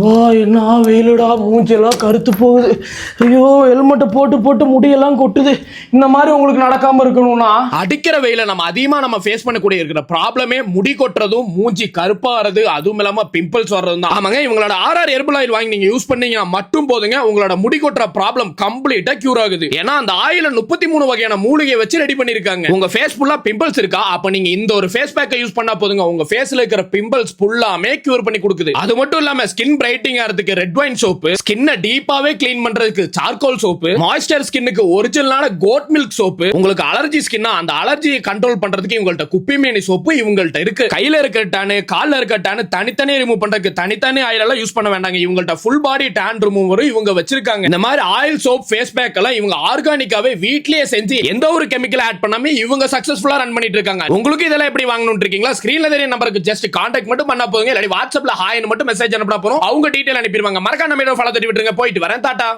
வா என்ன வெயிலுடா, மூஞ்செல்லாம் கருத்து போகுது. ஐயோ, ஹெல்மெட்டை போட்டு போட்டு முடியெல்லாம் கொட்டுது. இந்த மாதிரி உங்களுக்கு நடக்காம இருக்கணும்னா, அடிக்கிற வெயில நம்ம ஃபேஸ் பண்ணக்கூடிய இருக்கிற ப்ராப்ளமே முடி கொட்டுறதும் மூஞ்சி கருப்பாறது, அதுவும் இல்லாம பிம்பிள்ஸ் வர்றதும் தான். ஆமாங்க, இவங்களோட ஆர்ஆர் ஹெர்பல் ஆயில் வாங்கி நீங்க யூஸ் பண்ணீங்கன்னா மட்டும் போதுங்க, உங்களோட முடி கொட்டுற ப்ராப்ளம் கம்ப்ளீட்டா கியூர் ஆகுது. ஏன்னா அந்த ஆயில 33 வகையான மூலிகை வச்சு ரெடி பண்ணிருக்காங்க. உங்க ஃபேஸ் ஃபுல்லா பிம்பிள்ஸ் இருக்கா, அப்ப நீங்க இந்த ஒரு ஃபேஸ் பேக்கை யூஸ் பண்ணா போதுங்க, உங்க ஃபேஸ்ல இருக்கிற பிம்பிள்ஸ் ஃபுல்லாமே கியூர் பண்ணி கொடுக்குது. அது மட்டும் இல்லாம ஸ்கின் பிரைட்டிங் ஆகிறதுக்கு ரெட் வைன் சோப்பு, ஸ்கின்னை டீப்பாவே க்ளீன் பண்றதுக்கு சார்கோல் சோப்பு, மாய்ஸ்சர் ஸ்கின்னுக்கு ஒரிஜினலான கோட் மில்க் சோப்பு, உங்களுக்கு அலர்ஜி ஸ்கின்னா அந்த அலர்ஜியை கண்ட்ரோல் பண்றதுக்கு இவங்கள்ட்ட குப்பிமேனி சோப்பு இவங்கள்ட்ட இருக்கு. கையில இருக்க டானு, கால்ல இருக்க டானு தனித்தனியே ரிமூவ் பண்றதுக்கு தனித்தனி ஆயில் எல்லாம் யூஸ் பண்ண வேண்டாங்க. இவங்கள்ட்ட ஃபுல் பாடி டான் ரிமூவரும் இவங்க வச்சிருக்காங்க. இந்த மாதிரி ஆயில் சோப் ஃபேஸ் பேக் எல்லாம் இவங்க ஆர்கானிக்காவே வீட்லயே செஞ்சு எந்த ஒரு கெமிக்கல் ஆட் பண்ணாம இவங்க சக்சஸ்ஃபுல்லா ரன் பண்ணிட்டு இருக்காங்க. உங்களுக்கு இதெல்லாம் எப்படி வாங்கணும்னு இருக்கீங்களா? ஸ்கிரீன்ல தெரிய நம்பருக்கு ஜஸ்ட் கான்டாக்ட் மட்டும் பண்ணா போதுங்க. இல்ல வாட்ஸ்அப்ல ஹாய்னு மட்டும் மெசேஜ் அனுப்பினா போறோம், அவங்க டீடைல் அனுப்பிடுவாங்க. மறக்காம நம்ம ஃபாலோ தட்டி விட்டுருங்க. போயிட்டு வரேன், டாடா.